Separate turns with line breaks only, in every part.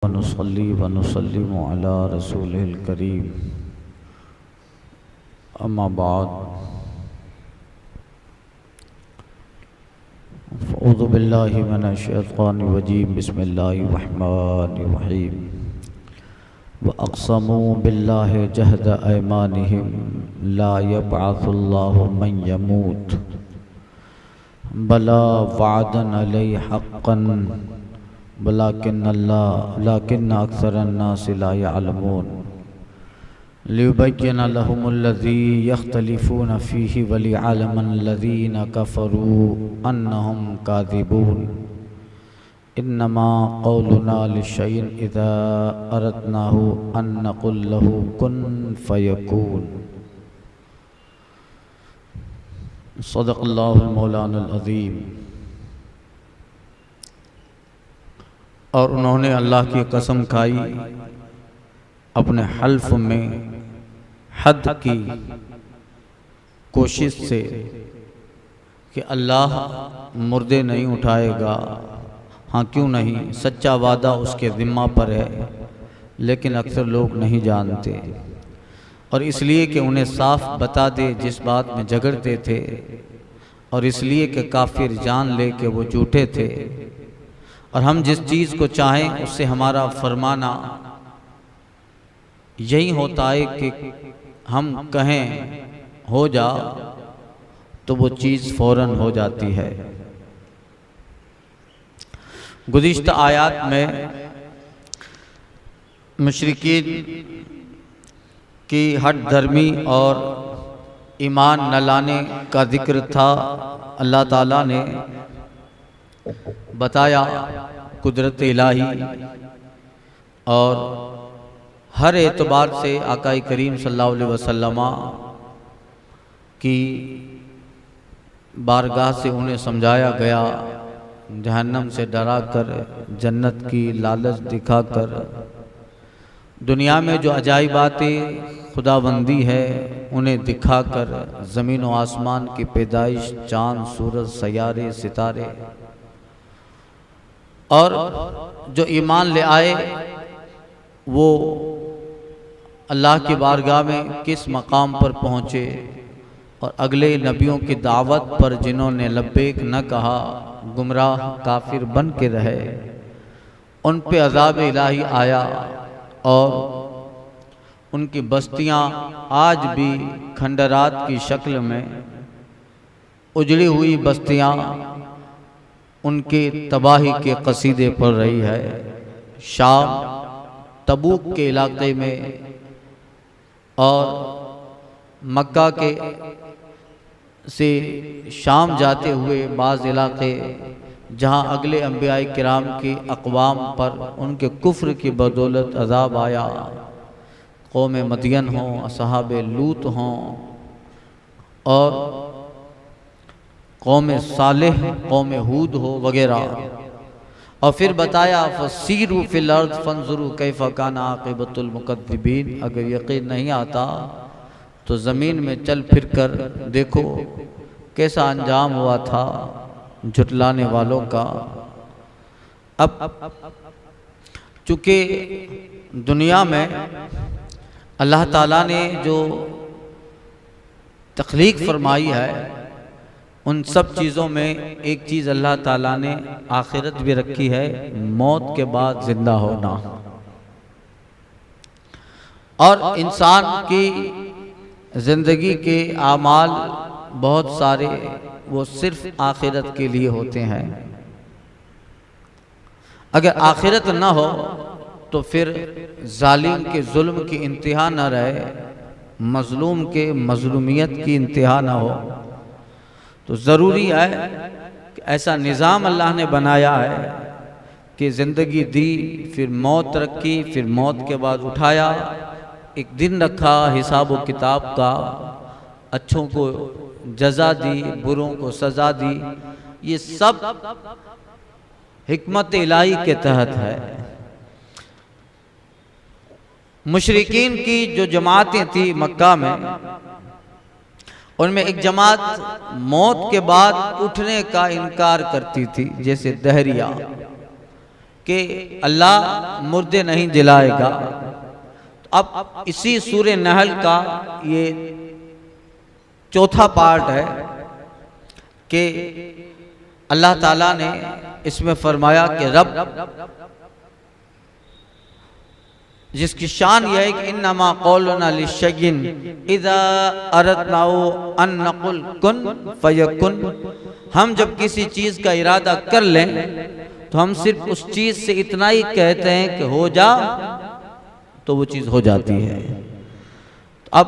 वनुसल्ली वनुसल्लिमु अला रसूलिल करीम अम्मा बाद फ़अऊज़ु बिल्लाहि मिनश शैतानिर रजीम बिस्मिल्लाहिर रहमानिर रहीम व अक़समू बिल्लाहि जहद ऐमानिहिम ला यबअसुल्लाहु मन यमूत बला वअदन अलैहि हक़्क़न वलाकिन्न अक्सरन्नासि ला यअलमून लियुबय्यिन लहुमुल्लज़ी यख्तलिफ़ून फ़ीहि वलियअलमल्लज़ीना कफ़रू अन्नहुम काज़िबून इन्नमा क़ौलुना लिशैइन इज़ा अरदनाहु अन नक़ुल लहु कुन फ़यकून। सदक़ल्लाहुल मौलानुल अज़ीम। और उन्होंने अल्लाह की कसम खाई अपने हल्फ में हद की कोशिश से कि अल्लाह मुर्दे नहीं उठाएगा। हाँ, क्यों नहीं, सच्चा वादा उसके ज़िम्मा पर है, लेकिन अक्सर लोग नहीं जानते। और इसलिए कि उन्हें साफ बता दे जिस बात में झगड़ते थे, और इसलिए कि काफिर जान ले कि वो झूठे थे। और हम जिस चीज़ को चाहें उससे हमारा फरमाना यही होता है कि हम कहें हो जा तो वो चीज़ फ़ौरन हो जाती है। गुज़िश्ता आयात में मुशरिकीन की हट धर्मी और ईमान न लाने का जिक्र था। अल्लाह ताला ने बताया कुदरत इलाही और हर एतबार से आकाई करीम सल्लल्लाहु अलैहि वसल्लम की बारगाह से उन्हें समझाया गया, जहन्नम से डराकर, जन्नत की लालच दिखाकर, दुनिया में जो अजाइबातें खुदाबंदी है उन्हें दिखाकर, ज़मीन व आसमान की पैदाइश, चाँद, सूरज, सयारे, सितारे, और जो ईमान ले आए वो अल्लाह की बारगाह में किस मकाम पर पहुँचे, और अगले नबियों की दावत पर जिन्होंने लब्बैक न कहा, गुमराह काफिर बन के रहे, उन पे अज़ाब इलाही आया। और उनकी बस्तियां आज भी खंडरात की शक्ल में उजड़ी हुई बस्तियां उनके तबाही के कसीदे पढ़ रही है। शाम, तबूक के इलाके में और मक्का के से शाम जाते हुए बाज़ इलाके जहां अगले अंबियाए किराम की अक़वाम पर उनके कुफ्र की बदौलत अज़ाब आया, कौम मदियन हों, असहाबे लूत हों, और कौम सालेह, कौम हूद हो वगैरह। और फिर बताया फसीरू फिल अर्द फंजुरू कैफ़ काना आक़िबतुल मुकद्दिबीन। अगर यकीन नहीं आता तो ज़मीन में चल फिर कर देखो कैसा अंजाम हुआ था झुटलाने वालों का। अब चूँकि दुनिया में अल्लाह ताला ने जो तख्लीक फरमाई है, उन सब चीज़ों में एक चीज़ अल्लाह ताला ने आखिरत भी रखी है, मौत के बाद जिंदा होना। और इंसान की ज़िंदगी के आमाल बहुत सारे वो सिर्फ आखिरत के लिए होते हैं। अगर आखिरत न हो तो फिर जालिम के जुल्म की इंतहा न रहे, मजलूम के मजलूमियत की इंतहा न हो। तो ज़रूरी है कि ऐसा निज़ाम अल्लाह ने बनाया है कि ज़िंदगी दी, फिर मौत रखी, फिर मौत के बाद उठाया, एक दिन रखा हिसाब व किताब का, अच्छों को जज़ा दी, बुरों को सज़ा दी। ये सब हिकमत इलाही के तहत है। मुशरिकीन की जो जमातें थी मक्का में, उनमें एक जमात मौत के बाद उठने का इनकार करती थी, जैसे दहरिया, कि अल्लाह मुर्दे नहीं जिलाएगा। अब इसी सूरे नहल का ये चौथा पार्ट है कि अल्लाह ताला ने इसमें फरमाया कि रब, जिसकी शान यह है कि इन्नमा कौलुना लिशयइन इज़ा अरदनाहु अन नकुल कुन फयकुन। हम जब किसी चीज़ का इरादा कर लें तो हम सिर्फ उस चीज़ से इतना ही कहते हैं कि हो जा, तो वो चीज़ हो जाती है। अब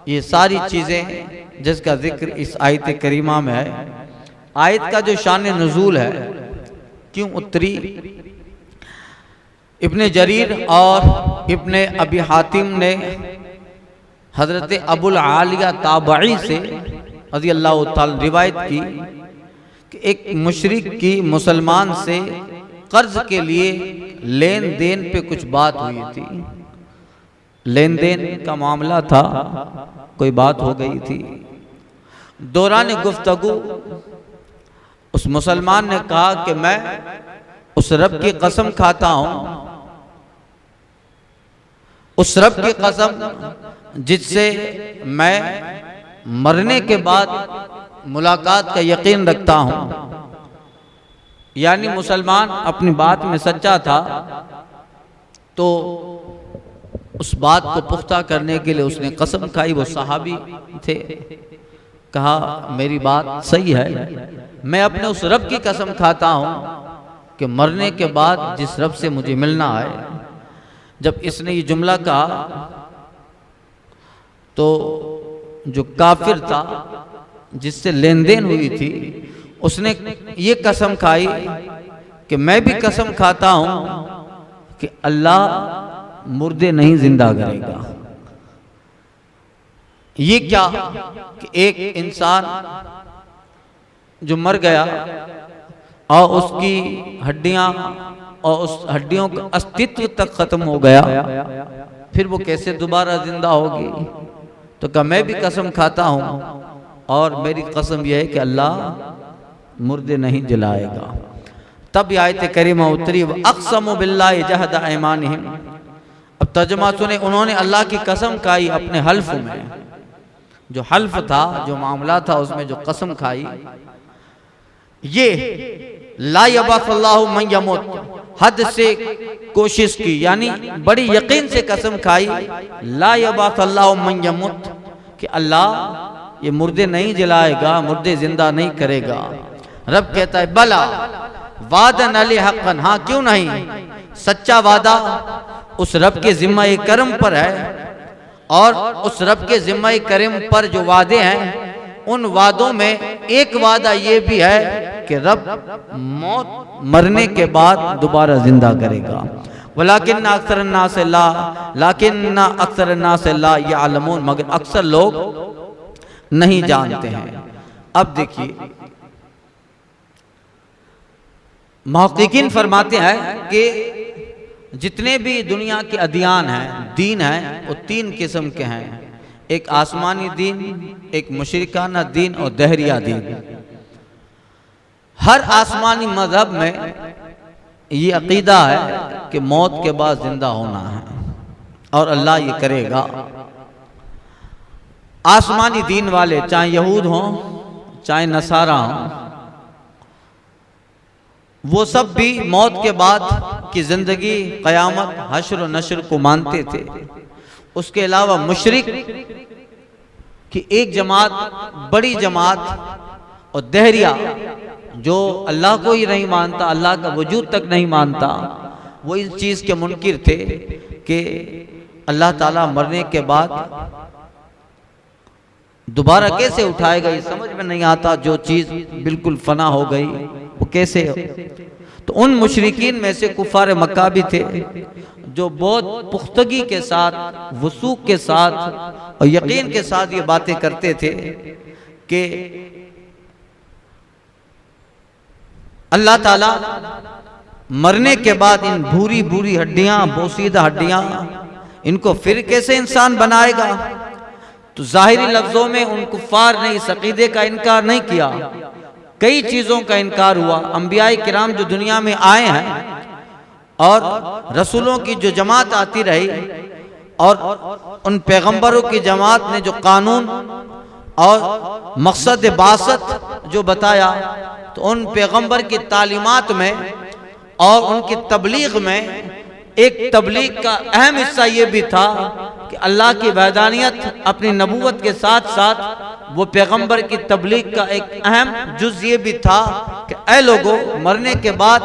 ये सारी चीज़ें जिसका जिक्र इस आयत करीमा में है, आयत का जो शान नुज़ूल है, क्यों उतरी, इब्ने जरीर और इब्ने अबी हातिम ने हजरत अबुल आलिया ताबई से रज़ी अल्लाह ताला रिवायत की कि एक मुशरिक की मुसलमान से कर्ज के लिए लेन देन पे कुछ बात हुई थी। लेन देन का मामला था, कोई बात हो गई थी। दौरान गुफ्तगू उस मुसलमान ने कहा कि मैं उस रब की कसम खाता हूं, उस रब की कसम जिससे मैं मरने के बाद मुलाकात का यकीन रखता हूं। यानी मुसलमान अपनी बात में सच्चा था, तो उस बात को पुख्ता करने के लिए उसने कसम खाई। वो सहाबी थे, कहा मेरी बात सही है, मैं अपने उस रब की कसम खाता हूं कि मरने के बाद जिस रब से मुझे मिलना है। जब इसने ये जुमला कहा तो जो काफिर था जिससे लेन देन हुई थी, उसने ये कसम खाई कि मैं भी कसम खाता हूं कि अल्लाह मुर्दे नहीं जिंदा करेगा। ये क्या कि एक इंसान जो मर गया और उसकी हड्डियां और उस हड्डियों का अस्तित्व तक खत्म हो गया, फिर वो कैसे दोबारा जिंदा होगी। तो कहा मैं भी कसम खाता हूं और मेरी कसम यह है कि अल्लाह मुर्दे नहीं जलाएगा। तब ये आयत करीमा उतरी, अक़समु बिल्लाहि जहदा ऐमानिहिम। अब तर्जुमा सुने, उन्होंने अल्लाह की कसम खाई अपने हल्फ में। जो हल्फ था, जो मामला था, उसमें जो कसम खाई, ये ला यबअसुल्लाहु मन यमुत, हद से कोशिश की, यानी बड़ी यकीन से कसम खाई, ला यबअसुल्लाहु मन यमुत, कि अल्लाह ये मुर्दे नहीं जलाएगा, मुर्दे जिंदा नहीं करेगा। रब कहता है बला वादन अली हक़न, हाँ क्यों नहीं, सच्चा वादा उस रब के जिम्मा करम पर है। और उस रब के जिम्मा करम पर जो वादे हैं, उन वादों में एक वादा ये भी है कि रब मौत मरने के बाद दोबारा जिंदा करेगा। वलाकिन्ना अक्सर नास ला यअलमून, मगर अक्सर लोग नहीं जानते हैं। अब देखिए, मुहक्किकीन फरमाते हैं कि जितने भी दुनिया के अदियान हैं, दीन हैं, वो तीन किस्म के हैं। एक आसमानी दीन, एक मुशरिकाना दीन और दहरिया दीन। हर आसमानी मजहब में ये अकीदा है कि मौत के बाद जिंदा होना है और अल्लाह ये करेगा। आसमानी दीन वाले, चाहे यहूद हों चाहे नसारा हों, वो सब भी मौत के बाद की जिंदगी, कयामत, हश्र और नश्र को मानते थे। उसके अलावा मुशरिक की एक जमात, बड़ी जमात, और दहरिया जो अल्लाह को ही नहीं मानता, अल्लाह का वजूद तक नहीं मानता, वो इस चीज़ के मुनकिर थे कि अल्लाह ताला मरने के बाद दोबारा कैसे उठाएगा, ये समझ में नहीं आता। जो चीज़ बिल्कुल फना हो गई वो कैसे हो। तो उन मुशरिकीन में से कुफार मक्का भी थे जो बहुत पुख्तगी के साथ, वसूक के साथ और यकीन के साथ ये बातें करते थे कि अल्लाह ताला मरने के बाद इन भूरी भूरी हड्डियां, बोसीदा हड्डियां, इनको फिर कैसे इंसान बनाएगा। तो जाहिरी लफ्जों में उन कुफ्फार ने इस अकीदे का इनकार नहीं किया, कई चीज़ों का इनकार हुआ। अंबिया किराम जो दुनिया में आए हैं, और रसूलों की जो जमात आती रही और उन पैगंबरों की जमात ने जो कानून और मकसद बासत जो बताया, तो उन पैगंबर की तालीमात में और उनकी तबलीग में एक तबलीग का अहम हिस्सा ये भी था कि अल्लाह की वहदानियत अपनी नबूवत के साथ साथ वो पैगंबर की तबलीग का एक अहम जुज ये भी था कि ऐ लोगों, मरने के बाद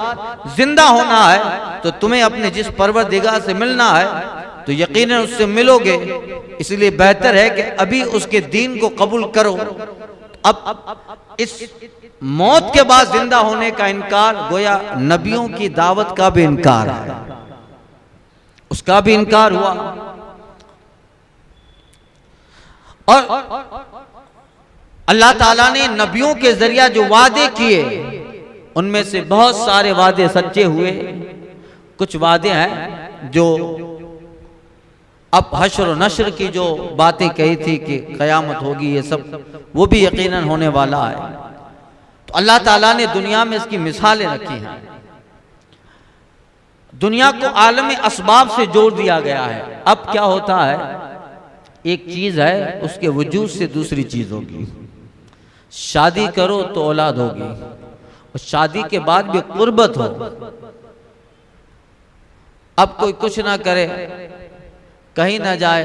जिंदा होना है तो तुम्हें अपने जिस परवरदिगार से मिलना है तो यकीनन उससे मिलोगे, इसलिए बेहतर है कि अभी उसके दीन को कबूल करो। अब इस मौत के बाद जिंदा होने का इनकार गोया नबियों की दावत का भी इनकार है, उसका भी इनकार हुआ। और अल्लाह ताला ने नबियों के जरिया जो वादे किए उनमें से बहुत सारे वादे सच्चे हुए, कुछ वादे हैं जो अब हश्र और नश्र की जो बातें कही थी कि कयामत होगी, ये सब वो भी यकीनन होने वाला है। तो अल्लाह ताला ने दुनिया में इसकी मिसालें रखी हैं। दुनिया को आलम असबाब से जोड़ दिया गया है। अब क्या होता है, एक चीज है उसके वजूद से दूसरी चीज होगी। शादी करो तो औलाद होगी, और शादी के बाद भी कुर्बत हो। अब कोई कुछ ना करे, कहीं ना जाए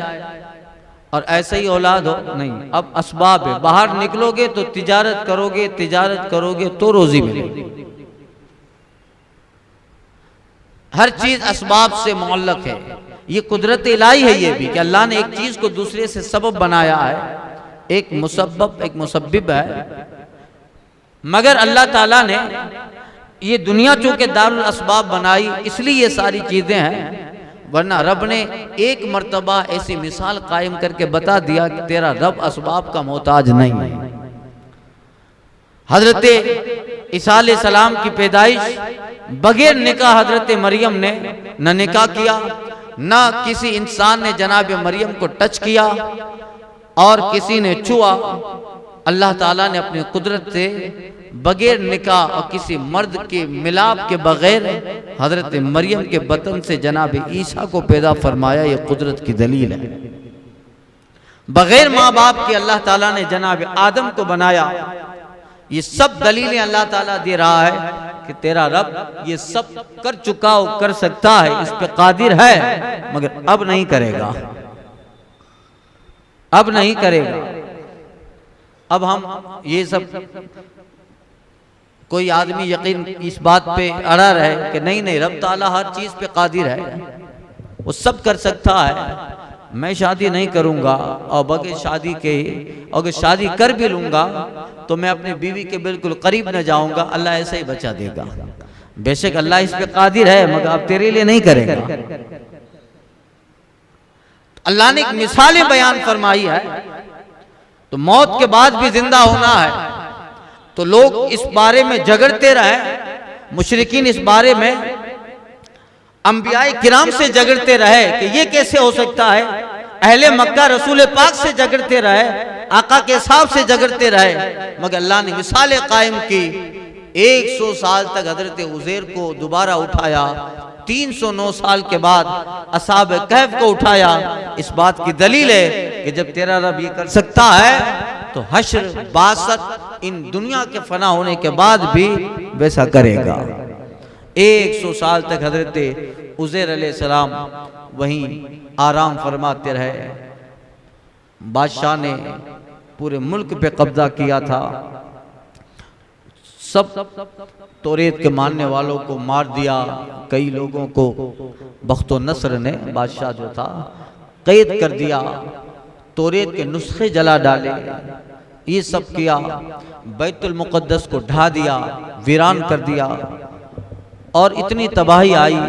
और ऐसे ही औलाद हो, नहीं। अब असबाब है, बाहर निकलोगे तो तिजारत करोगे तो रोजी मिलेगी। हर चीज असबाब से मुअल्लक है। ये कुदरत इलाही है ये भी कि अल्लाह ने एक चीज को दूसरे से सबब बनाया है। एक मुसब्बब एक मुसब्बिब है, मगर अल्लाह ताला ने ये दुनिया चूंकि दारुल असबाब बनाई इसलिए ये सारी चीजें हैं, वरना रब ने एक मर्तबा ऐसी मिसाल कायम करके बता दिया कि तेरा रब असबाब का मोहताज नहीं है। हजरत ईसा अलैहिस्सलाम की पैदाइश बगैर निकाह हजरत मरियम ने न निकाह किया, न किसी इंसान ने जनाब मरियम को टच किया और किसी ने छुआ। अल्लाह ताला ने अपनी कुदरत से बगैर निकाह और किसी मर्द के मिलाप के बगैर हजरत मरियम के बतन से जनाब ईसा को पैदा फरमाया। ये कुदरत की दलील है। बगैर माँ बाप के अल्लाह ताला ने जनाब आदम को बनाया। ये सब दलीलें अल्लाह ताला दे रहा है कि तेरा रब ये सब कर चुका हो, कर सकता है, इस पे कादिर है, मगर अब नहीं करेगा, अब नहीं करेगा। अब हम ये सब कोई आदमी यकीन इस बात पे अड़ा रहे कि नहीं रब ताला हर चीज पे कादिर है, वो सब कर सकता है, मैं शादी नहीं करूंगा और बगैर शादी के अगर शादी कर भी लूंगा तो मैं अपनी बीवी के बिल्कुल करीब न जाऊंगा, अल्लाह ऐसे ही बचा देगा। बेशक अल्लाह इस पे कादिर है, मगर अब तेरे लिए नहीं करेगा। अल्लाह ने एक मिसालें बयान फरमाई है। तो मौत के बाद भी जिंदा होना है, तो लोग इस बारे में झगड़ते रहे। मुशरिकीन इस बारे में अंबियाए किराम से झगड़ते रहे कि ये कैसे हो सकता है। अहले मक्का रसूल पाक से झगड़ते रहे, आका के साहब से झगड़ते रहे, मगर अल्लाह ने मिसालें कायम की। 100 साल तक हजरत उज़ैर को दोबारा उठाया, 309 साल के बाद असहाब कहफ को उठाया। इस बात की दलील है कि जब तेरा रब ये कर सकता है तो हश्र बासत इन दुनिया के फना होने के बाद भी वैसा करेगा। 100 साल तक हजरत उज़ैर अलैहिस्सलाम वहीं आराम फरमाते रहे। बादशाह ने पूरे मुल्क पे कब्जा किया था, सब तौरेत के मानने वालों को मार दिया, कई लोगों को बख्तो नस्र ने बादशाह जो था कैद कर दिया, तौरेत के नुस्खे जला डाले, ये सब किया। बैतुल मुक़द्दस को ढा दिया, वीरान कर दिया, और इतनी तबाही आई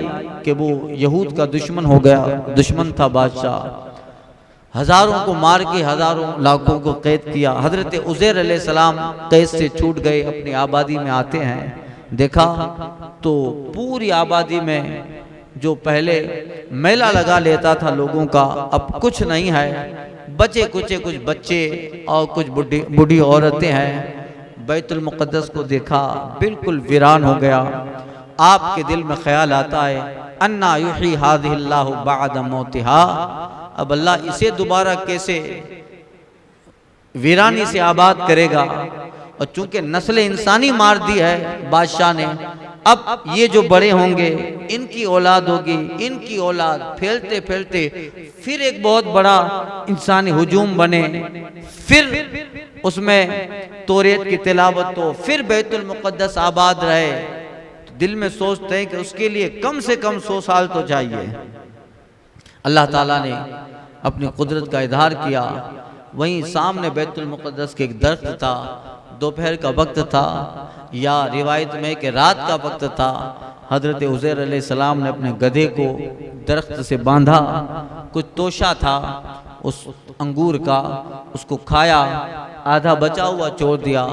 कि वो यहूद का दुश्मन हो गया, दुश्मन था बादशाह। हजारों को मार के हजारों लाखों को कैद किया। हजरत उज़ैर अलैहिस्सलाम कैद से छूट गए, अपनी आबादी में आते हैं, देखा तो पूरी आबादी में जो पहले मेला लगा लेता था लोगों का, अब कुछ नहीं है। बचे कुचे कुछ बच्चे और कुछ बूढ़ी औरतें हैं। बैतुल मुक़द्दस को देखा, बिल्कुल वीरान हो गया। आपके दिल में ख्याल आता है अन्ना युही हादिहिल्लाहु बअद मौतिहा, अब अल्लाह इसे दोबारा कैसे वीरानी से आबाद करेगा। और चूंकि नस्ल इंसानी मार दी है बादशाह ने, अब ये जो बड़े होंगे इनकी औलाद होगी, इनकी औलाद, फैलते फैलते फिर एक बहुत बड़ा इंसानी हुजूम बने, फिर उसमें तौरेत की तिलावत हो, फिर बैतुल मुक़द्दस आबाद रहे। तो दिल में सोचते हैं कि उसके लिए कम से कम 100 साल तो चाहिए। अल्लाह ताला ने अपनी कुदरत का इजहार किया। वहीं सामने बैतुल मुक़द्दस के एक दरख्त था, दोपहर का वक्त था या रिवायत में कि रात का वक्त था। हज़रत उज़ैर अलैहिस्सलाम ने अपने गधे को दरख्त से बांधा, कुछ तोशा था उस अंगूर का, उसको खाया, आधा बचा हुआ छोड़ दिया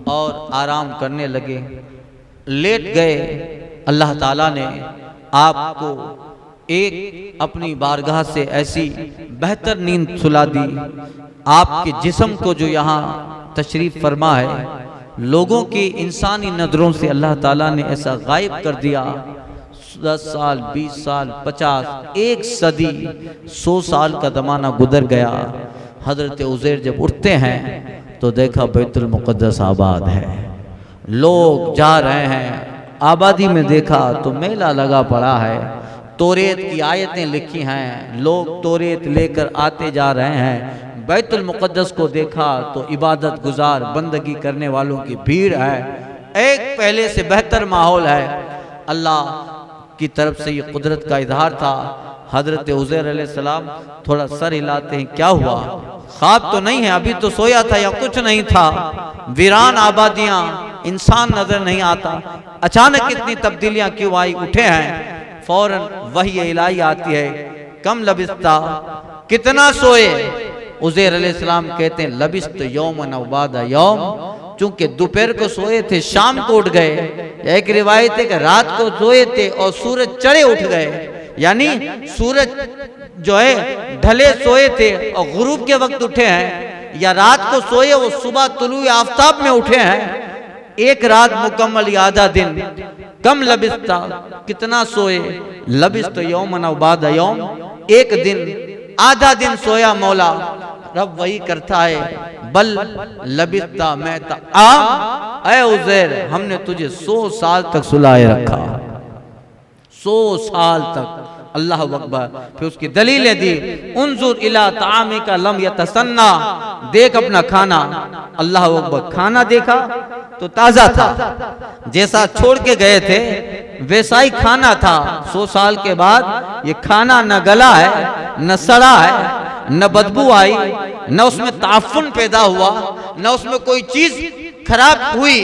और आराम करने लगे, लेट गए। अल्लाह ताला ने आपको एक अपनी बारगाह से ऐसी बेहतर नींद सुला दी, आपके जिस्म को जो यहाँ तशरीफ फरमा है, लोगों की इंसानी नजरों से अल्लाह ताला ने ऐसा गायब कर दिया। 10 साल, 20 साल, 50, 1 सदी, 100 साल का ज़माना गुजर गया। हज़रत उज़ैर जब उठते हैं तो देखा बैतुल मुक़द्दस आबाद है, लोग जा रहे हैं। आबादी में देखा तो मेला लगा पड़ा है, तौरेत की आयतें लिखी हैं, लोग तौरेत लेकर आते जा रहे हैं। बैतुल मुक़द्दस को देखा तो इबादत गुजार, बंदगी करने वालों की भीड़ है, एक पहले से बेहतर माहौल है। अल्लाह की तरफ से ये कुदरत का इजहार था। हज़रत उज़ैर अलैहिस्सलाम थोड़ा सर हिलाते हैं, क्या हुआ? ख्वाब तो नहीं है, अभी तो सोया था या कुछ नहीं था, वीरान आबादियाँ, इंसान नजर नहीं आता, अचानक इतनी तब्दीलियाँ क्यों आई? उठे हैं, फौरन वही इलाही आती है, कम लबिस्ता, कितना सोए? उज़ैर अलैहिस्सलाम कहते हैं लबिस्त यौमन औ बादा यौम, चूंकि दोपहर को सोए थे शाम को उठ गए। एक रिवायत है कि रात को सोए थे और सूरज चढ़े उठ गए, यानी सूरज जो है ढले सोए थे और गुरूब के वक्त उठे हैं, या रात को सोए वो सुबह तुलुए आफ्ताब में उठे हैं। एक रात मुकम्मल या आधा दिन। कम लबिस्ता, कितना सोए? लबिस्त यौमन औ बादा यौम, एक दिन, आधा दिन सोया मौला। रब वही करता है, बल लबिस्ता मैं आम, ऐ उज़ैर हमने तुझे 100 साल तक सुलाए रखा, 100 साल तक। अल्लाह अकबर। फिर उसकी दलीलें दी, उन्जुर इला तामिका लम यतसन्ना, देख अपना खाना। अल्लाह अकबर, खाना देखा तो ताजा था, जैसा छोड़ के गए थे वैसा ही खाना था। 100 साल के बाद ये खाना न गला है, न सड़ा है, न बदबू आई, न उसमें ताफुन पैदा हुआ, न उसमें कोई चीज खराब हुई।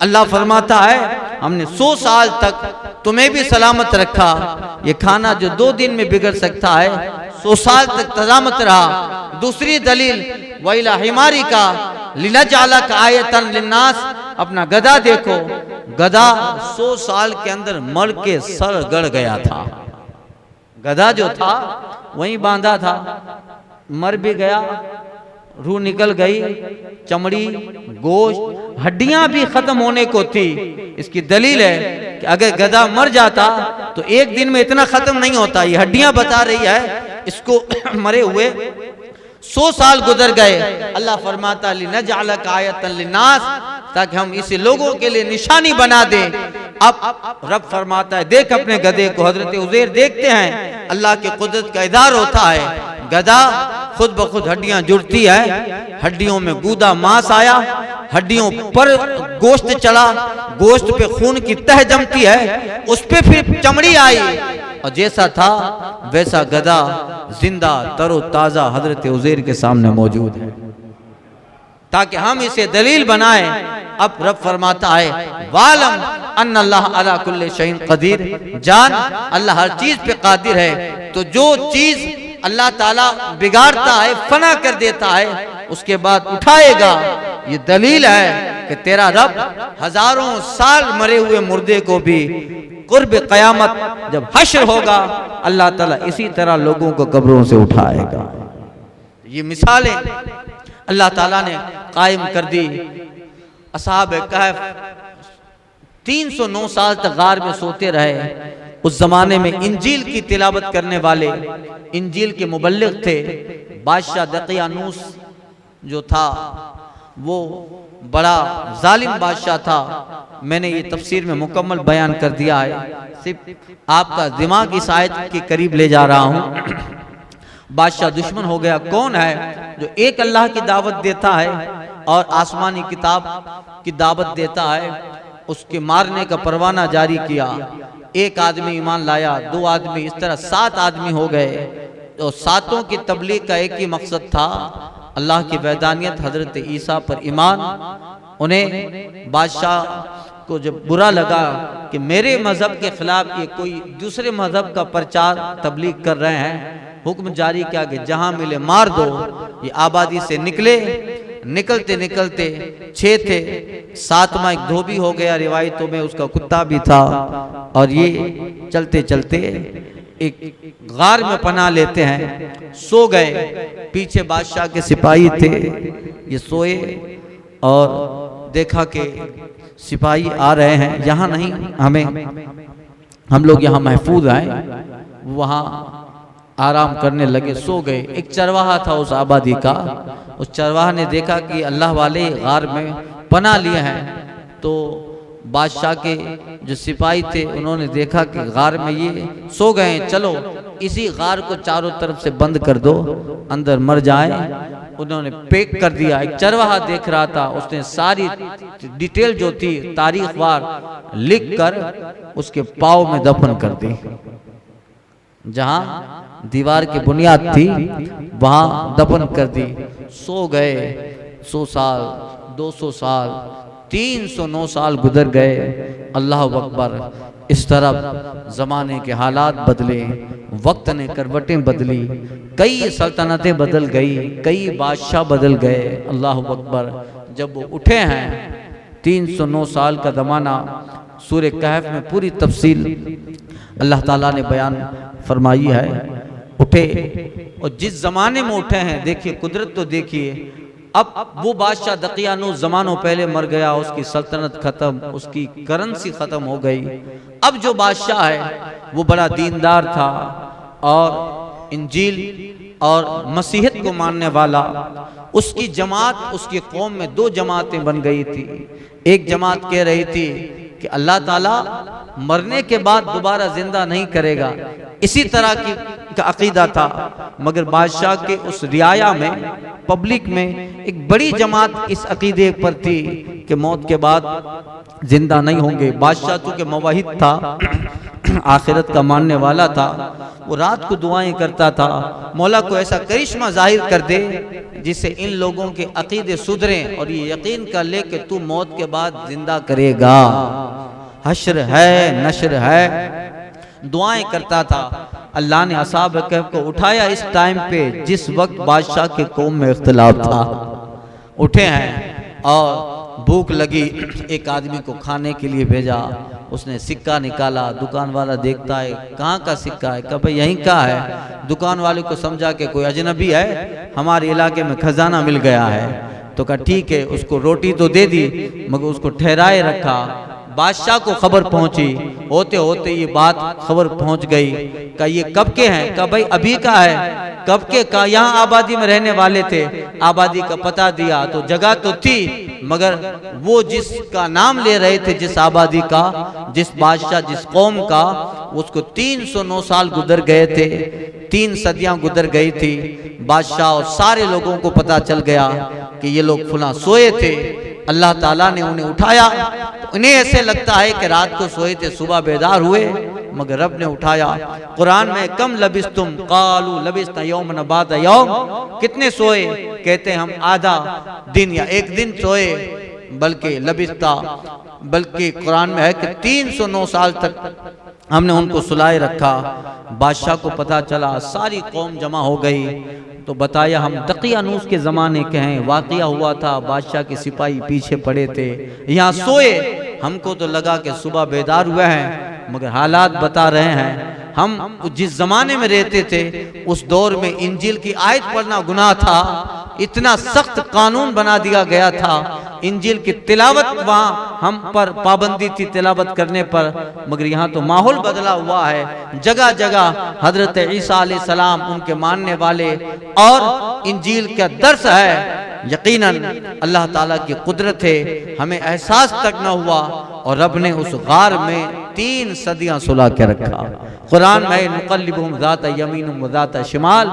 अल्लाह फरमाता है हमने 100 साल तक तुम्हें भी सलामत रखा। ये खाना जो 2 दिन में बिगड़ सकता है, 100 साल तक सलामत रहा। दूसरी दलील वैला हिमारी का लिनजाला का आयतन लिन्नास, अपना गधा देखो, गधा 100 साल के अंदर मर के सर गड़ गया था। गधा जो था वहीं बांधा था, मर भी गया, रूह निकल गई, चमड़ी, गोश्त, हड्डियां भी खत्म होने को थी। इसकी दलील है कि अगर गधा मर जाता तो एक दिन में इतना खत्म नहीं होता। ये हड्डियां बता रही है इसको मरे हुए 100 साल गुजर गए। अल्लाह फरमाता लिनजअलका आयतन लिन्नास, ताकि हम इसे लोगों के लिए निशानी बना दें। अब रब फरमाता है देख अपने गधे को। हजरत उज़ैर देखते हैं, अल्लाह की कुदरत का इज़हार होता है। गधा खुद ब खुद हड्डियां जुड़ती है, हड्डियों में गूदा मांस आया, हड्डियों पर गोश्त चढ़ा, गोश्त पे खून की तह जमती है, उस पे फिर चमड़ी आई, और जैसा था वैसा गधा जिंदा तरो ताजा हजरत उज़ैर के सामने मौजूद है, ताकि हम इसे दलील बनाएं। अब रब फरमाता है वालम अन्नल्लाह अला कुल्ली शैइन कदीर, जान अल्लाह हर चीज पे कादिर है। तो जो चीज अल्लाह ताला बिगाड़ता है, फना कर देता है, उसके बाद उठाएगा। ये दलील है कि तेरा रब हजारों साल मरे हुए मुर्दे को भी कुर्ब क़यामत जब हश्र होगा, अल्लाह ताला इसी तरह लोगों को कब्रों से उठाएगा। ये मिसालें अल्लाह ताला ने कायम कर दी। असहाब कहफ 309 साल तक गार में सोते रहे, उस जमाने में इंजील की तिलावत करने वाले, इंजील के मुबल्लिग थे। बादशाह दकियानूस जो था वो बड़ा जालिम बादशाह था। मैंने ये तफसीर में मुकम्मल बयान कर दिया है, सिर्फ आपका दिमाग इस आयत के करीब ले जा रहा हूँ। बादशाह दुश्मन हो गया। कौन है जो एक अल्लाह की दावत देता है और आसमानी किताब की दावत देता है? उसके मारने का परवाना जारी किया। एक आदमी ईमान लाया, 2 आदमी, इस तरह 7 आदमी हो गए। तो सातों की तबलीग का एक ही मकसद था, अल्लाह की वैदानियत, हजरत ईसा पर ईमान। उन्हें बादशाह को जब बुरा लगा कि मेरे मजहब के खिलाफ ये कोई दूसरे मजहब का प्रचार तबलीग कर रहे हैं, हुक्म जारी किया कि जहां मिले मार दो। ये आबादी से निकले, निकलते निकलते 6 थे, 7वां एक धोबी हो गया, रिवायतों में उसका कुत्ता भी था। और ये चलते चलते एक गार में पनाह लेते हैं, सो गए। पीछे बादशाह के सिपाही थे, ये सोए और देखा कि सिपाही आ रहे हैं, यहाँ नहीं, हम लोग यहाँ महफूज हैं। वहाँ आराम करने लगे, सो गए। एक चरवाहा था उस आबादी का, उस चरवाहा ने देखा कि अल्लाह वाले गार में पनाह लिए हैं। तो बादशाह के जो सिपाही थे उन्होंने देखा कि गार में ये सो गए, चलो इसी गार को चारों तरफ से बंद कर दो, अंदर मर जाए। उन्होंने पैक कर दिया। एक चरवाहा देख रहा था, उसने सारी डिटेल जो थी तारीख वार लिख कर उसके पाँव में दफन कर दी। जहां दीवार की बुनियाद थी वहां दफन कर दी। सो गए। 100 साल, 200 साल, 309 साल गुजर गए। अल्लाह अकबर। इस तरफ जमाने के हालात बदले, वक्त ने करवटें बदली, कई सल्तनतें बदल गई, कई बादशाह बदल गए। अल्लाह अकबर। जब वो उठे हैं 309 साल का ज़माना, सूरह कहफ में पूरी तफसील अल्लाह ताला ने बयान फरमाई है। उठे और जिस जमाने में उठे हैं, देखिए कुदरत तो देखिए। अब वो बादशाह दकियानूस ज़मानों पहले मर गया, उसकी सल्तनत खत्म, उसकी करेंसी खत्म हो गई। अब जो बादशाह है वो बड़ा दीनदार था और इंजील और मसीहत को मानने वाला। उसकी जमात, उसकी कौम में 2 जमातें बन गई थी। एक जमात कह रही थी कि अल्लाह ताला मरने के बाद दोबारा जिंदा नहीं करेगा, इसी तरह की का अकीदा था। मगर बादशाह के उस रियाया में, पब्लिक में एक बड़ी जमात इस अकीदे पर थी कि मौत के बाद जिंदा नहीं होंगे। बादशाह चूँकि मुवाहिद था, आखिरत का मानने वाला था, वो रात को दुआएं करता था, मौला को ऐसा करिश्मा जाहिर कर दे जिससे इन लोगों के अकीदे सुधरें और ये यकीन कर ले कि तू मौत के बाद जिंदा करेगा, हश्र है, नश्र है। दुआएं करता था। अल्लाह ने असहाब कहफ को उठाया इस टाइम पे जिस वक्त बादशाह के कौम में इख्तिलाफ था। उठे हैं और भूख लगी, एक आदमी को खाने के लिए भेजा। उसने सिक्का निकाला, दुकान वाला देखता है कहाँ का सिक्का है, कहा भाई यहीं का है। दुकान वाले को समझा कि कोई अजनबी है, हमारे इलाके में खजाना मिल गया है। तो कहा ठीक है, उसको रोटी तो दे दी मगर उसको ठहराए रखा। बादशाह को खबर पहुंची, होते होते ये बात खबर पहुंच गई। का ये कब के हैं? का भाई अभी का है। कब के? का यहाँ आबादी में रहने वाले थे। आबादी का पता दिया तो जगह तो थी, मगर वो जिसका नाम ले रहे थे, जिस आबादी का, जिस बादशाह, जिस कौम का, उसको 309 साल गुजर गए थे, 3 सदियां गुजर गई थी। बादशाह और सारे लोगों को पता चल गया कि ये लोग फुला सोए थे। अल्लाह ताला ने उन्हें उठाया। तो उन्हें ऐसे लगता है कि रात को सोए थे, सुबह बेदार हुए, मगर रब ने उठाया। कुरान में कम लबिस्तुम कालू लबिस्ता यौमन बाद यौम, कितने सोए? कहते हम आधा दिन या 1 दिन सोए, बल्कि लबिस्ता, बल्कि कुरान में है कि 309 साल तक हमने उनको सुलाए रखा। बादशाह को पता चला, सारी कौम जमा हो गई। तो बताया हम दकियानूस के ज़माने के हैं, वाक़या हुआ था, बादशाह के सिपाही पीछे पड़े थे, यहाँ सोए। हमको तो लगा कि सुबह बेदार हुए हैं, मगर हालात बता रहे हैं हम जिस ज़माने में रहते थे उस दौर में इंजील की आयत पढ़ना गुनाह था, इतना सख्त कानून बना दिया गया था। इंजील की तिलावत वहाँ हम पर पाबंदी थी तिलावत करने पर, मगर यहाँ तो माहौल बदला हुआ है। जगह जगह हजरत ईसा अलैहिस्सलाम, उनके मानने वाले और इंजील का दर्स है। यकीनन अल्लाह ताला की कुदरत है, हमें एहसास तक न हुआ और रब ने उस गार में 3 सदियां सुला के रखा। कुरान में नुक़ल्लिबुहुम ज़ाता यमीन व ज़ाता शिमाल,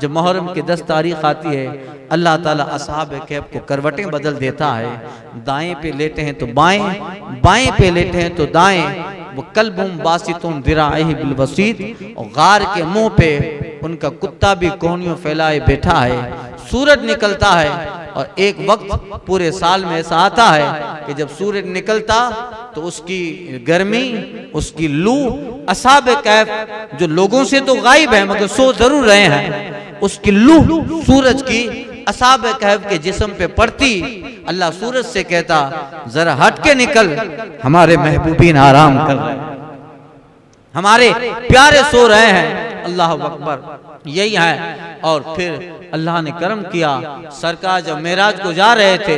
जब मुहर्रम की 10 तारीख आती है अल्लाह ताला असहाब कहफ को करवटें बदल देता है। दाएं पे लेटे हैं तो बाएं, बाएं पे लेटे हैं तो दाएं। वो कल्बुम बासितुन ज़िराइहि बिल वसीत, और गार के मुंह पे उनका कुत्ता भी कोहनियों फैलाए बैठा है। सूरज निकलता है और एक वक्त पूरे साल में ऐसा आता है कि जब सूरज निकलता तो उसकी गर्मी, उसकी लू असहाब कहफ जो लोगों से तो गायब है मगर सो जरूर रहे हैं, उसकी लू सूरज की असहाब कहफ के जिस्म पे पड़ती। अल्लाह सूरज से कहता जरा हट के निकल, हमारे महबूबीन आराम कर रहे हैं, हमारे प्यारे सो रहे हैं। अल्लाह अकबर, यही है। और फिर अल्लाह ने करम किया, सरकार जब मेराज को जा रहे थे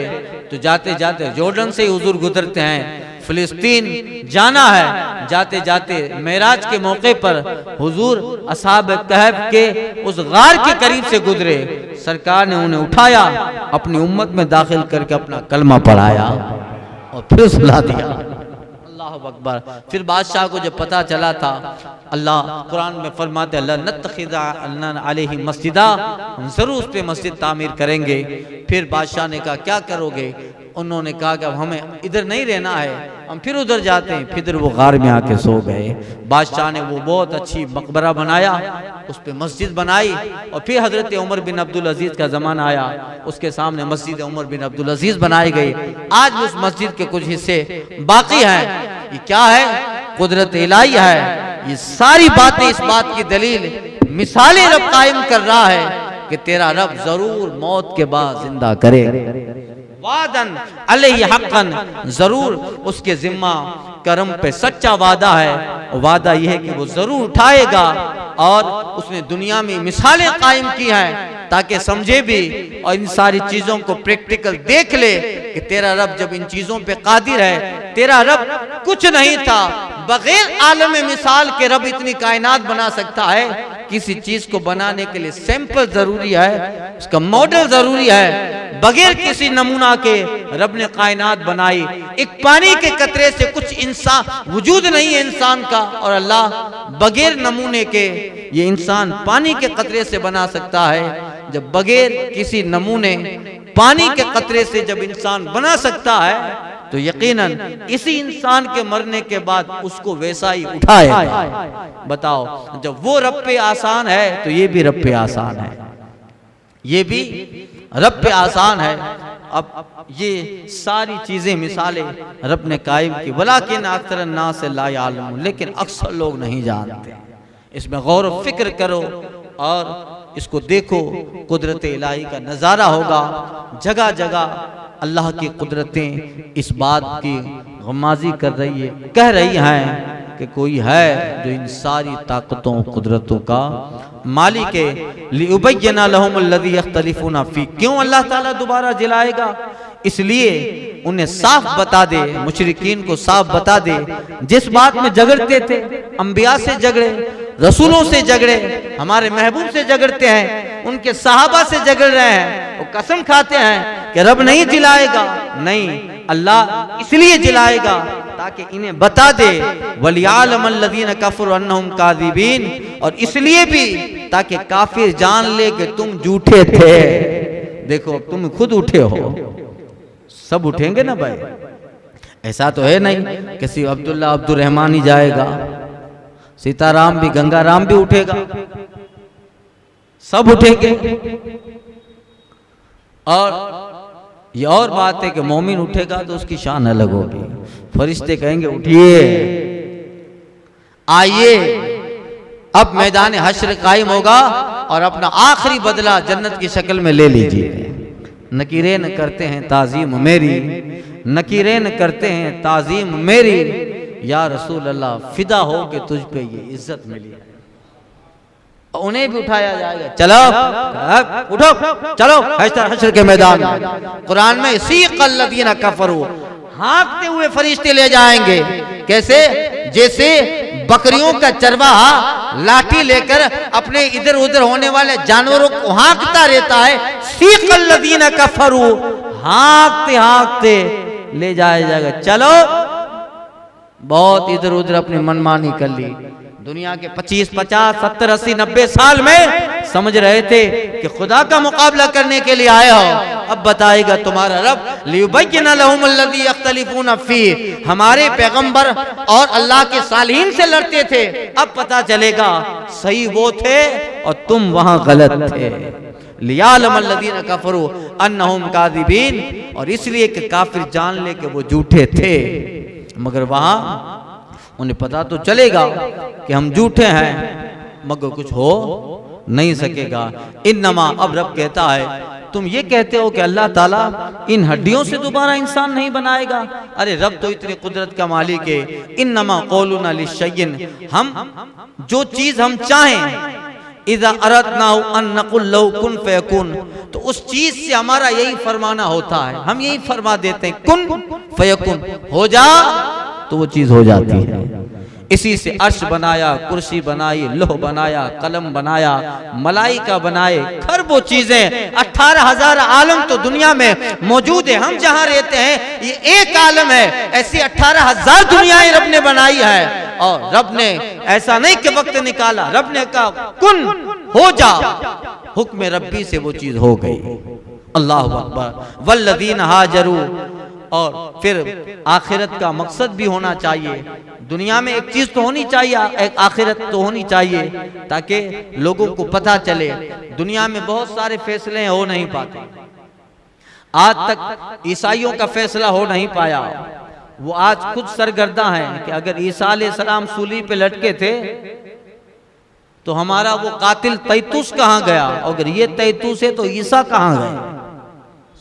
तो जाते जाते जॉर्डन से ही हुजूर गुजरते हैं, फिलिस्तीन जाना है। जाते जाते मेराज के मौके पर हुजूर असहाब कहफ के उस गार के करीब से गुजरे। सरकार ने उन्हें उठाया, अपनी उम्मत में दाखिल करके अपना कलमा पढ़ाया और फिर सुला दिया। अल्लाह अकबर। फिर बादशाह को जब पता चला था, अल्लाह कुरान में फरमाते अलैहि मस्जिदा, जरूर उस पे मस्जिद तामीर करेंगे। फिर बादशाह ने कहा क्या करोगे? उन्होंने कहा कि अब हमें इधर नहीं रहना है, हम फिर उधर जाते हैं। फिर वो गार में आके सो गए। बादशाह ने वो बहुत अच्छी मकबरा बनाया, उस पे मस्जिद बनाई। और फिर हजरत उमर बिन अब्दुल अजीज का जमाना आया, उसके सामने मस्जिद उमर बिन अब्दुल अजीज बनाई गई। आज भी उस मस्जिद के कुछ हिस्से बाकी हैं। ये क्या है? कुदरत इलाही है। ये सारी बातें इस बात की दलील, मिसालें रब कायम कर रहा है कि तेरा रब जरूर मौत के बाद जिंदा करे। वादन अलैहि हक़्क़न, जरूर उसके जिम्मा करम पे सच्चा वादा है। वादा यह है कि वो जरूर उठाएगा। और उसने दुनिया में मिसालें कायम की हैं ताकि समझे भी और इन सारी चीजों को प्रैक्टिकल देख ले कि तेरा रब जब इन चीजों पे कादिर है। तेरा रब कुछ नहीं था, बगैर आलम मिसाल के रब इतनी कायनात बना सकता है। किसी चीज को बनाने के लिए सैंपल जरूरी है, उसका मॉडल जरूरी है। बगैर किसी नमूना के रब ने कायनात बनाई। एक पानी के कतरे से कुछ इंसान वजूद नहीं है इंसान का, और अल्लाह बगैर नमूने के ये इंसान पानी के कतरे से बना सकता है। जब बगैर किसी नमूने पानी के कतरे से जब इंसान बना सकता है तो यकीनन इसी इंसान के मरने के बाद उसको वैसा ही उठाएगा। बताओ, जब वो रब पे आसान है तो ये भी रब पे आसान है, ये भी रब पे आसान है। अब ये सारी चीजें मिसालें रब ने कायम की। वलाकिन अक्सर नास ला यालमून, लेकिन अक्सर लोग नहीं जानते। इसमें गौर व फिक्र करो और इसको देखो। कुदरत इलाही का नज़ारा होगा। जगह जगह अल्लाह की कुदरतें इस बात की गमाजी कर रही है, कह रही हैं कि कोई है जो इन सारी ताकतों कुदरतों का मालिक है। लियुबय्यिना लहुमुल्लज़ी यख्तलिफूना फी, क्यों अल्लाह ताला दोबारा जिलाएगा? इसलिए उन्हें साफ बता दे, मुशरिकीन को साफ बता दे। जिस बात में झगड़ते थे, अंबिया से झगड़े, रसूलों से झगड़े, हमारे महबूब से झगड़ते हैं, उनके सहाबा से झगड़ रहे हैं। वो कसम खाते हैं कि रब नहीं जिलाएगा। नहीं, अल्लाह इसलिए जिलाएगा ताकि इन्हें बता दे वलियालमल्लज़ीन कफ़रू अन्नहुम काज़िबीन, और इसलिए भी ताकि काफिर जान ले कि तुम झूठे थे। देखो, तुम खुद उठे हो, सब उठेंगे ना भाई। ऐसा तो है नहीं कि सिर्फ अब्दुल्ला अब्दुल रहमान ही जाएगा, सीताराम भी, गंगाराम भी उठेगा, सब उठेंगे। और ये और बात है कि मोमिन उठेगा तो उसकी शान अलग होगी। फरिश्ते कहेंगे उठिए, आइए, अब मैदान हश्र कायम होगा और अपना आखिरी बदला जन्नत की शक्ल में ले लीजिए। नकीरेन करते हैं ताजीम मेरी, नकीरेन करते हैं ताजीम मेरी, या रसूल अल्लाह फिदा हो कि तुझ पे ये इज्जत मिली है। उन्हें भी उठाया जाएगा, चलो उठो, चलो हश्र के मैदान में। कुरान में सीक़ल्लज़ीना कफ़रू, हाँकते हुए फरिश्ते ले जाएंगे। कैसे? जैसे बकरियों का चरवाहा लाठी लेकर अपने इधर उधर होने वाले जानवरों को हाँकता रहता है, सीक़ल्लज़ीना कफ़रू, हाँकते हाँकते ले जाया जाएगा। चलो, बहुत इधर उधर अपनी मनमानी कर ली। दुनिया के 25, 50, 70, 80, 90 साल में समझ रहे थे कि खुदा का मुकाबला करने के लिए आए हो। अब बताएगा तुम्हारा रब, लियुबय्यिना लहुमुल्लज़ी यख्तलिफून फीह, हमारे पैगंबर और अल्लाह के सालिहीन से लड़ते थे, अब पता चलेगा सही वो थे और तुम वहां गलत थे। लियअलमल्लज़ीना कफ़रू अन्नहुम काज़िबीन, और इसलिए कि काफिर जान ले कि वो झूठे थे, मगर वहां उन्हें पता तो चलेगा कि हम झूठे हैं, मगर कुछ हो नहीं सकेगा। इन्नमा, अब रब कहता है, तुम ये कहते हो कि अल्लाह ताला इन हड्डियों से दोबारा इंसान नहीं बनाएगा। अरे रब तो इतनी कुदरत का मालिक है। इन्नमा क़ौलुना लिशयइन, हम जो चीज हम चाहें, इज़ा अरदनाहु अन नक़ुल लहु कुन फ़यकुन, तो उस चीज से हमारा यही फरमाना होता है, हम यही फरमा देते हैं कुन फ़यकुन, हो जा, तो वो चीज हो जाती है। इसी से अर्श बनाया, कुर्सी बनाई, लोह बनाया, कलम बनाया, मलाइका बनाए, खरबों चीजें, 18,000 आलम तो दुनिया में मौजूद है। हम जहां रहते हैं ये एक आलम है, ऐसी 18,000 दुनियाएं रब ने बनाई है। और रब ने ऐसा नहीं कि वक्त निकाला, रब ने कहा कुन, हो जा, हुक्म रब्बी से वो चीज हो गई। अल्लाह अकबर। वल्लज़ीना हाजरू, और फिर आखिरत का मकसद भी होना चाहिए। दुनिया में एक चीज तो होनी चाहिए, एक आखिरत तो होनी चाहिए, ताकि लोगों को पता चले। दुनिया में बहुत सारे फैसले हो नहीं पाते। आज तक ईसाइयों का फैसला हो नहीं पाया। वो आज खुद सरगर्दा हैं कि अगर ईसा अलैहिस्सलाम सूली पे लटके थे तो हमारा वो कातिल तैतुस कहाँ गया, अगर ये तैतुस है तो ईसा कहाँ गए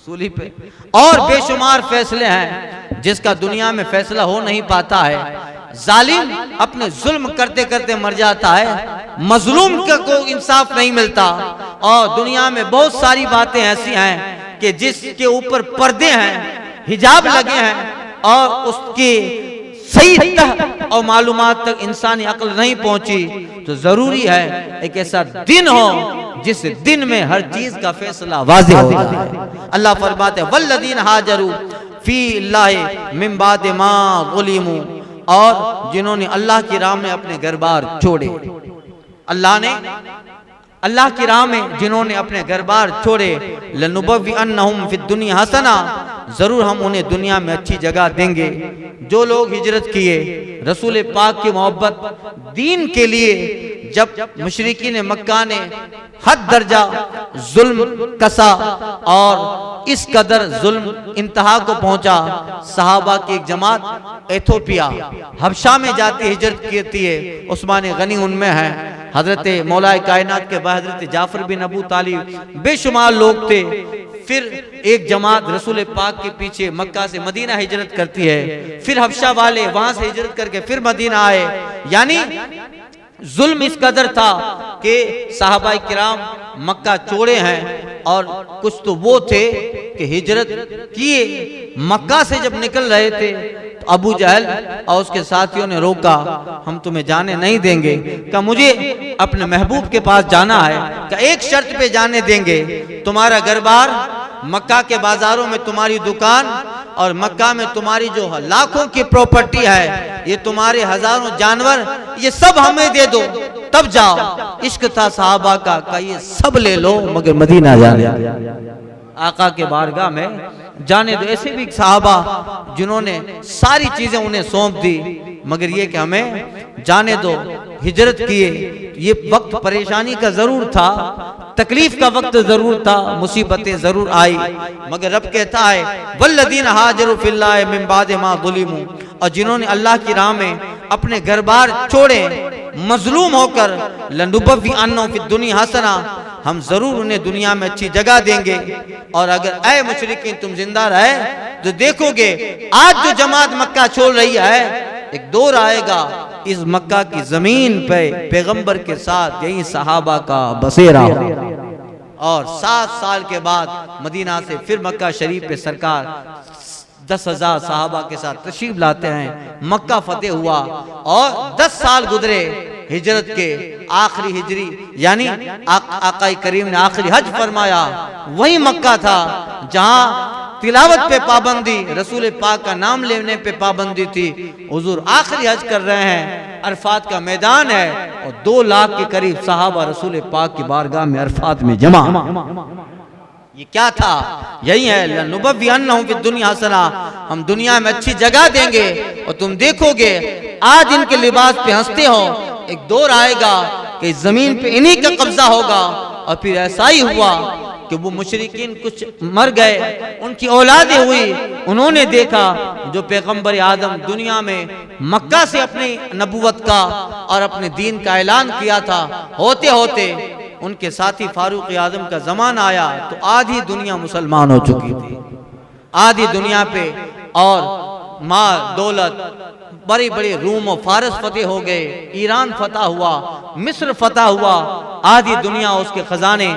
सूली पे। और बेशुमार फैसले हैं जिसका दुनिया में फैसला हो नहीं पाता है। जालिम अपने जुल्म करते करते मर जाता है, मजलूम को इंसाफ नहीं मिलता। और दुनिया में बहुत सारी बातें ऐसी हैं कि जिसके ऊपर पर्दे हैं, हिजाब लगे हैं, और उसके सही तह और मालूमात तक इंसानी अक्ल नहीं पहुंची, तो जरूरी है एक ऐसा दिन हो जिस दिन में हर चीज का फैसला वाज़ेह हो जाए। अल्लाह फरमाते हैं वल्लज़ीना हाजरू फ़ील्लाहि मिन बादि मा ज़ुलिमू, और जिन्होंने अल्लाह की राह में अपने घर बार छोड़े, अल्लाह की राह में जिन्होंने अपने घर बार छोड़े, लनुबव्विअन्नहुम फिद दुनिया हसना, जरूर हम उन्हें दुनिया में अच्छी जगह देंगे। जो लोग हिजरत किए रसूल पाक की मोहब्बत दीन के लिए, जब मुशरिकीन मक्का ने हद दर्जा जुल्म कसा और इस कदर जुल्म इंतहा को पहुंचा, सहाबा की एक जमात एथोपिया हबशा में जाती हिजरत करती है। उस्मान गनी उनमें है, हजरत मौलाए कायनात के बाद हजरत जाफर बिन अबू तालिब, बेशुमार लोग थे। फिर एक जमात रसूल पाक के पीछे मक्का से मदीना हिजरत करती है, फिर हबशा वाले वहां से हिजरत करके फिर मदीना आए। यानी जुल्म इस कदर था कि साहबा किराम मक्का छोड़े हैं, और कुछ तो वो थे कि हिजरत किए, मक्का से जब निकल रहे थे तो अबू जहल और उसके साथियों ने रोका, हम तुम्हें जाने नहीं देंगे। कहा मुझे अपने महबूब के पास जाना है। कहा एक शर्त पे जाने देंगे, तुम्हारा घर बार, मक्का के बाजारों में तुम्हारी दुकान, और मक्का में तुम्हारी जो लाखों की प्रॉपर्टी है, ये तुम्हारे हजारों जानवर, ये सब हमें दे दो, तब जाओ। इश्क था साहबा का ये सब ले लो मगर मदीना जाने, आका के बारगाह में जाने दो। ऐसे भी साहबा जिन्होंने सारी चीजें उन्हें सौंप दी, मगर ये कि हमें जाने दो। हिजरत किए, ये वक्त परेशानी का जरूर था, तकलीफ का वक्त जरूर था, मुसीबतें जरूर आई, मगर रब कहता है वल्लज़ीना हाजरू फ़िल्लाहि मिन बादि मा ज़ुलिमू, और जिन्होंने अल्लाह की राह में अपने घर बार छोड़े मजलूम होकर, लनुबव्विअन्नहुम फिद दुनिया हसना, हम जरूर उन्हें दुनिया में अच्छी जगह देंगे। और अगर ऐ मुशरिकीन तुम जिंदा रहे तो देखोगे आज जो जमात मक्का छोड़ रही है एक दौर आएगा इस मक्का की जमीन पे पैगंबर के साथ यही सहाबा का बसेरा, और 7 साल के बाद मदीना से फिर मक्का शरीफ पे सरकार 10,000 सहाबा के साथ तशरीफ लाते हैं। मक्का फतेह हुआ और 10 साल गुजरे हिजरत के, आखिरी हिजरी यानी आकाई करीम ने आखिरी हज फरमाया वही मक्का था जहां तिलावत पे पाबंदी, रसूल पाक का नाम लेने पे पाबंदी थी। हुजूर आखिरी हज कर रहे हैं, अरफात का मैदान है और 2 लाख के करीब सहाबा रसूल पाक की बारगाह में अरफात में जमा। ये क्या था? यही है लनुबव्विअन्नहुम फिद दुनिया हसना, हम दुनिया में अच्छी जगह देंगे और तुम देखोगे आज इनके लिबास पे हंसते हो, एक दौर आएगा कि जमीन पे इन्हीं का कब्जा होगा। और फिर ऐसा ही हुआ कि वो मुशरिकीन कुछ मर गए, उनकी औलादें हुई, उन्होंने देखा जो पैगंबर आदम दुनिया में मक्का से अपनी नबूवत का और अपने दीन का ऐलान किया था, होते होते उनके साथी फारूक आजम का जमाना आया तो आधी दुनिया मुसलमान हो चुकी थी, आधी दुनिया पे और माल दौलत बड़े बड़े रूम और फारस फतेह हो गए, ईरान फतह हुआ, मिस्र फतह हुआ, आधी दुनिया उसके खजाने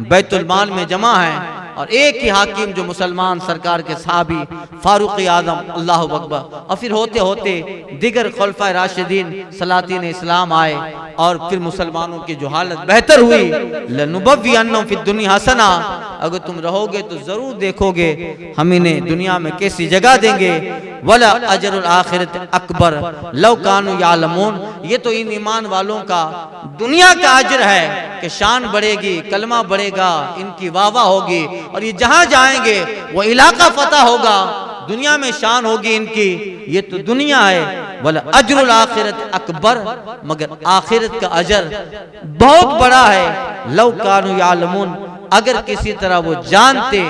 बैतुल माल में जमा है। और एक ही हाकिम जो मुसलमान सरकार के साहबी फारूक आजम, अल्लाह अकबर। और फिर होते होते दिगर खुलफाए राशिदीन सलातीन इस्लाम आए और फिर मुसलमानों की जो हालत बेहतर हुई। लनुबव्विअन्नहुम फिद दुनिया हसना, अगर तुम रहोगे तो जरूर देखोगे हम इन्हें दुनिया में कैसी जगह देंगे। वला अजरुल आखिरत अकबर लौ कानू यालमून, ये तो इन ईमान वालों का दुनिया का अजर है कि शान बढ़ेगी, कलमा बढ़ेगा, इनकी वाहवाह होगी और ये जहां जाएंगे वो इलाका फतह होगा, दुनिया में शान होगी इनकी। ये तो दुनिया है। वला अजरुल आखिरत अकबर, मगर आखिरत का अजर बहुत बड़ा है। लौ कानू यालमून, अगर किसी तरह वो जानते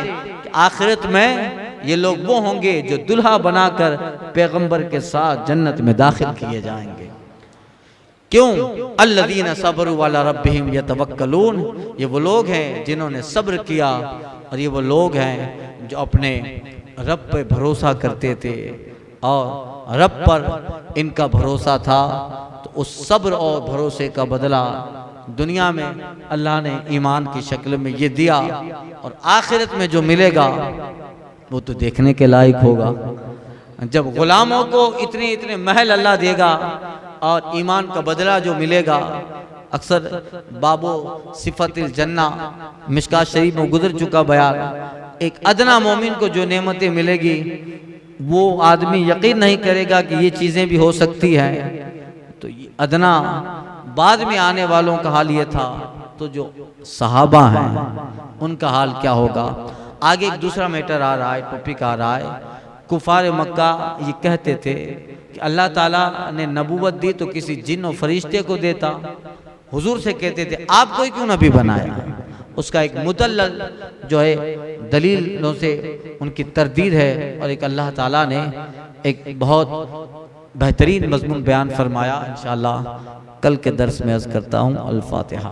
कि आखिरत में ये लोग वो होंगे जो दुल्हा बनाकर पैगंबर के साथ जन्नत में दाखिल किए जाएंगे। क्यों? अल्लज़ीना सबरू अला रब्बिहिम यतवक्कलून, ये वो लोग हैं जिन्होंने सब्र किया और ये वो लोग हैं जो अपने रब पे भरोसा करते थे और रब पर इनका भरोसा था। तो उस सब्र और भरोसे का बदला दुनिया में अल्लाह ने ईमान की शक्ल में ये दिया और आखिरत में जो मिलेगा वो तो देखने के लायक होगा। जब गुलामों को इतने इतने महल अल्लाह देगा और ईमान का बदला जो मिलेगा। अक्सर बाबो सिफतिल जन्ना मिशकात शरीफ में गुजर चुका बयान, एक अदना मोमिन को जो नेमतें मिलेगी वो आदमी यकीन नहीं करेगा कि ये चीज़ें भी हो सकती हैं। तो अदना बाद में आने वालों का हाल ये था, तो जो सहाबा हैं उनका हाल क्या होगा। आगे एक दूसरा मैटर आ रहा है, टॉपिक आ रहा है। कुफार मक्का ये कहते थे कि अल्लाह ताला ने नबूवत दी तो किसी जिन और फरिश्ते को देता। हुजूर से कहते थे आपको क्यों नबी बनाया। उसका एक मुदल्लल जो है दलीलों से उनकी तरदीद है और एक अल्लाह ताला ने एक बहुत बेहतरीन मजमून बयान फरमाया। इंशाअल्लाह कल के दर्स में अर्ज़ करता हूँ। अल फातिहा।